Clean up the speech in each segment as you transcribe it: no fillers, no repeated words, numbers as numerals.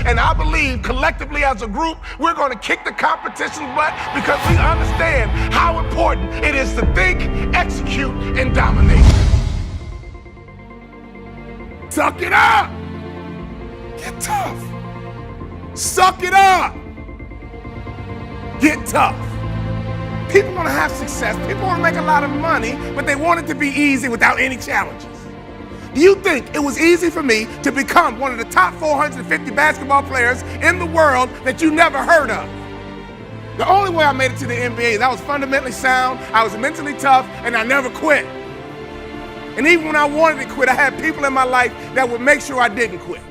And I believe collectively as a group, we're going to kick the competition's butt because we understand how important it is to think, execute, and dominate. Suck it up. Get tough. Suck it up. Get tough. People want to have success. People want to make a lot of money, but they want it to be easy without any challenges. Do you think it was easy for me to become one of the top 450 basketball players in the world that you never heard of? The only way I made it to the NBA is I was fundamentally sound, I was mentally tough, and I never quit. And even when I wanted to quit, I had people in my life that would make sure I didn't quit.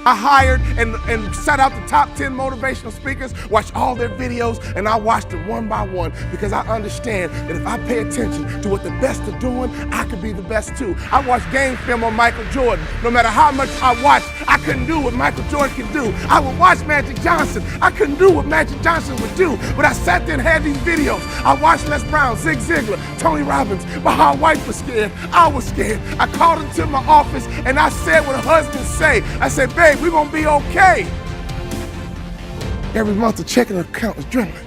I hired and set out the top 10 motivational speakers, watched all their videos, and I watched them one by one because I understand that if I pay attention to what the best are doing, I could be the best too. I watched game film on Michael Jordan. No matter how much I watched, I couldn't do what Michael Jordan could do. I would watch Magic Johnson. I couldn't do what Magic Johnson would do, but I sat there and had these videos. I watched Les Brown, Zig Ziglar, Tony Robbins. My whole wife was scared. I was scared. I called into my office and I said what husbands say. I said, babe, we're gonna be okay. Every month the checking account was dwindling.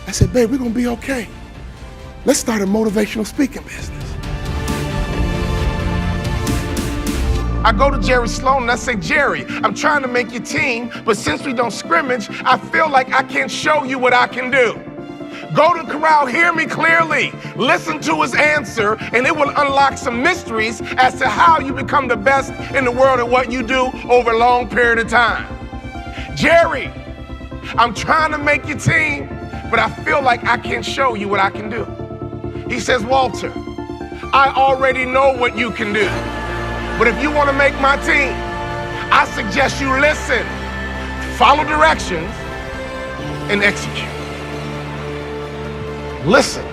I said, babe, we're gonna be okay. Let's start a motivational speaking business. I go to Jerry Sloan and I say, Jerry, I'm trying to make your team, but since we don't scrimmage, I feel like I can't show you what I can do. Go to the corral, hear me clearly, listen to his answer, and it will unlock some mysteries as to how you become the best in the world at what you do over a long period of time. Jerry, I'm trying to make your team, but I feel like I can't show you what I can do. He says, Walter, I already know what you can do, but if you want to make my team, I suggest you listen, follow directions, and execute. Listen,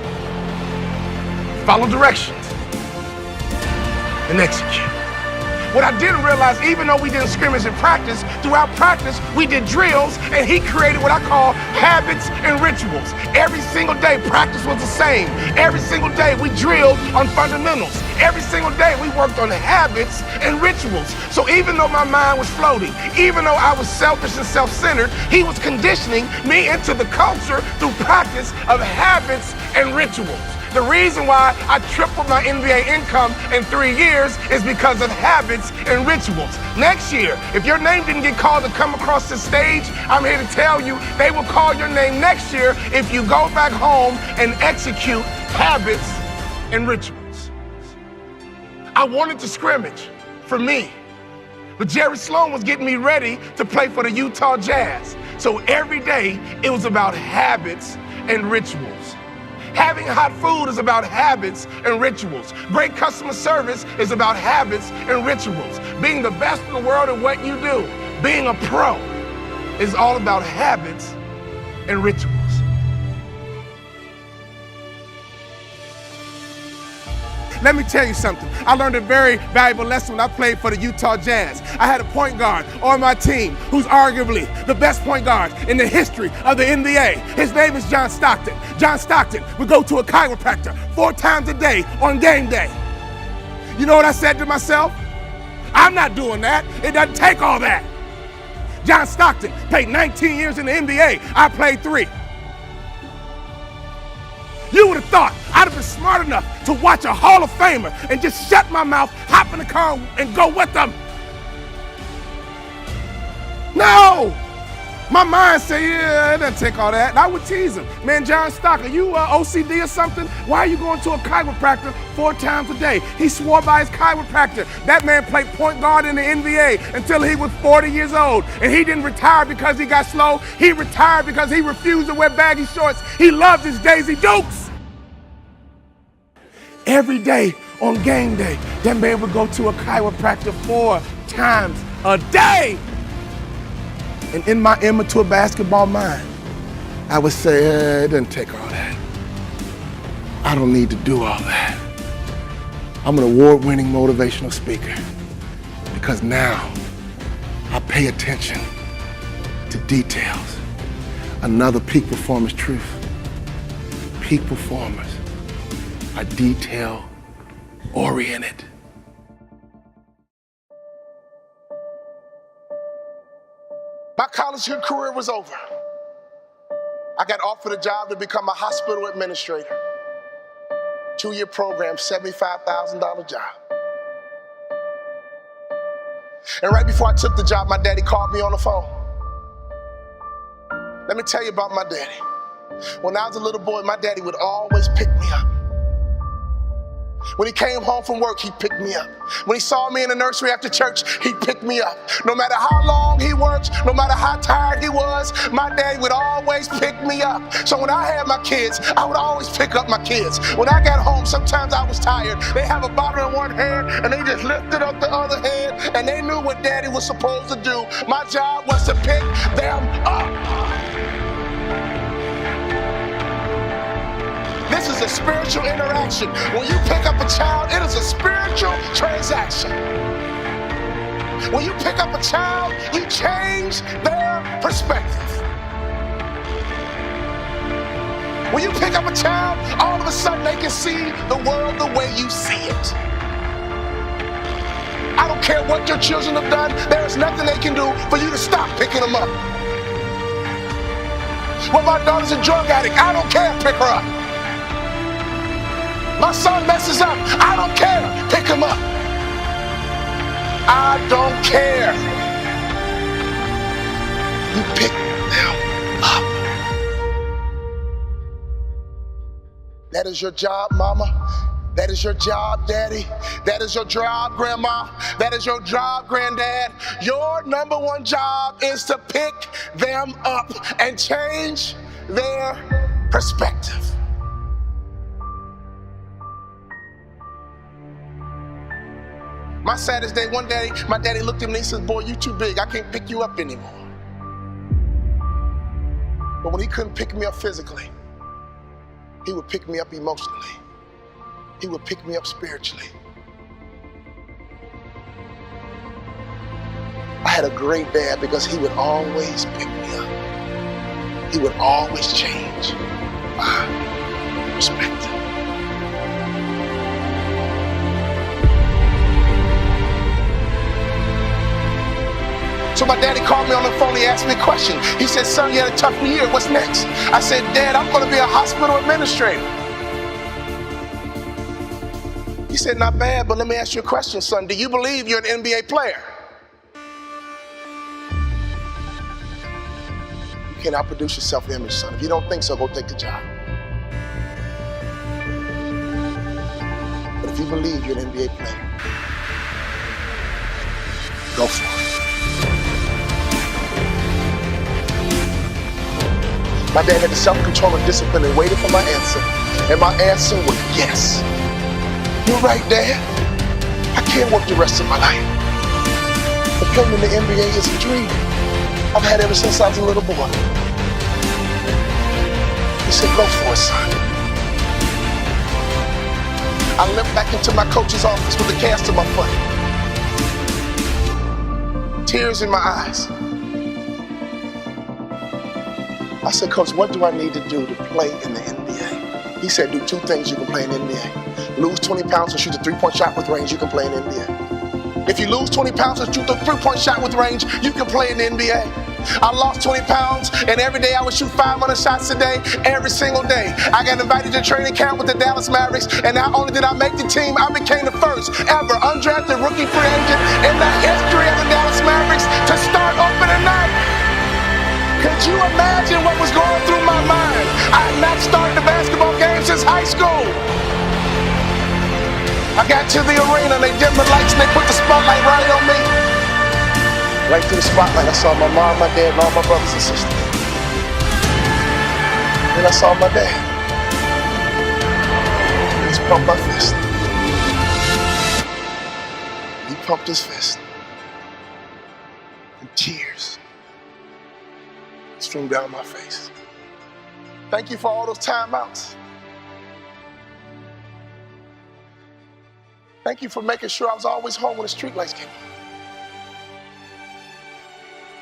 follow directions, and execute. What I didn't realize, even though we didn't scrimmage in practice, throughout practice, we did drills, and he created what I call habits and rituals. Every single day, practice was the same. Every single day, we drilled on fundamentals. Every single day, we worked on habits and rituals. So even though my mind was floating, even though I was selfish and self-centered, he was conditioning me into the culture through practice of habits and rituals. The reason why I tripled my NBA income in 3 years is because of habits and rituals. Next year, if your name didn't get called to come across the stage, I'm here to tell you they will call your name next year if you go back home and execute habits and rituals. I wanted to scrimmage for me, but Jerry Sloan was getting me ready to play for the Utah Jazz. So every day, it was about habits and rituals. Having hot food is about habits and rituals. Great customer service is about habits and rituals. Being the best in the world at what you do, being a pro, is all about habits and rituals. Let me tell you something. I learned a very valuable lesson when I played for the Utah Jazz. I had a point guard on my team who's arguably the best point guard in the history of the NBA. His name is John Stockton. John Stockton would go to a chiropractor 4 times a day on game day. You know what I said to myself? I'm not doing that. It doesn't take all that. John Stockton played 19 years in the NBA. I played 3. You would have thought I'd have been smart enough to watch a Hall of Famer and just shut my mouth, hop in the car, and go with them. No! My mind said, yeah, it doesn't take all that. And I would tease him. Man, John Stockton, you OCD or something? Why are you going to a chiropractor 4 times a day? He swore by his chiropractor. That man played point guard in the NBA until he was 40 years old. And he didn't retire because he got slow. He retired because he refused to wear baggy shorts. He loved his Daisy Dukes. Every day on game day, that man would go to a chiropractor 4 times a day. And in my immature basketball mind, I would say, it doesn't take all that. I don't need to do all that. I'm an award-winning motivational speaker because now I pay attention to details. Another peak performance truth. Peak performers are detail-oriented. My college career was over. I got offered a job to become a hospital administrator. 2-year program, $75,000 job. And right before I took the job, my daddy called me on the phone. Let me tell you about my daddy. When I was a little boy, my daddy would always pick me up. When he came home from work, he picked me up. When he saw me in the nursery after church, he picked me up. No matter how long he worked, no matter how tired he was, my daddy would always pick me up. So when I had my kids, I would always pick up my kids. When I got home, sometimes I was tired. They have a bottle in one hand, and they just lifted up the other hand, and they knew what daddy was supposed to do. My job was to pick them up. This is a spiritual interaction. When you pick up a child, it is a spiritual transaction. When you pick up a child, you change their perspective. When you pick up a child, all of a sudden they can see the world the way you see it. I don't care what your children have done, there is nothing they can do for you to stop picking them up. Well, my daughter's a drug addict, I don't care, pick her up. My son messes up, I don't care, pick him up. I don't care. You pick them up. That is your job, mama. That is your job, daddy. That is your job, grandma. That is your job, granddad. Your number one job is to pick them up and change their perspective. My saddest day, one day, my daddy looked at me and he said, boy, you too big. I can't pick you up anymore. But when he couldn't pick me up physically, he would pick me up emotionally. He would pick me up spiritually. I had a great dad because he would always pick me up. He would always change my perspective. So my daddy called me on the phone, he asked me a question. He said, son, you had a tough year, what's next? I said, Dad, I'm gonna be a hospital administrator. He said, not bad, but let me ask you a question, son. Do you believe you're an NBA player? You can't outproduce your self-image, son. If you don't think so, go take the job. But if you believe you're an NBA player, go for it. My dad had the self-control and discipline and waited for my answer. And my answer was yes. You're right, Dad. I can't work the rest of my life. But playing in the NBA is a dream I've had ever since I was a little boy. He said, go for it, son. I limped back into my coach's office with a cast on my foot. Tears in my eyes. I said, Coach, what do I need to do to play in the NBA? He said, do 2 things you can play in the NBA. Lose 20 pounds and shoot a 3-point shot with range, you can play in the NBA. If you lose 20 pounds and shoot a 3-point shot with range, you can play in the NBA. I lost 20 pounds, and every day I would shoot 500 shots a day, every single day. I got invited to training camp with the Dallas Mavericks, and not only did I make the team, I became the first ever undrafted rookie free agent in the history of the Dallas Mavericks to start opening night. Could you imagine what was going through my mind? I had not started a basketball game since high school. I got to the arena, and they dimmed the lights, and they put the spotlight right on me. Right through the spotlight, I saw my mom, my dad, and all my brothers and sisters. Then I saw my dad. He just pumped my fist. He pumped his fist. And tears streamed down my face. Thank you for all those timeouts. Thank you for making sure I was always home when the streetlights came on.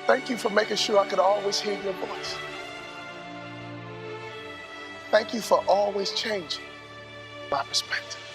Thank you for making sure I could always hear your voice. Thank you for always changing my perspective.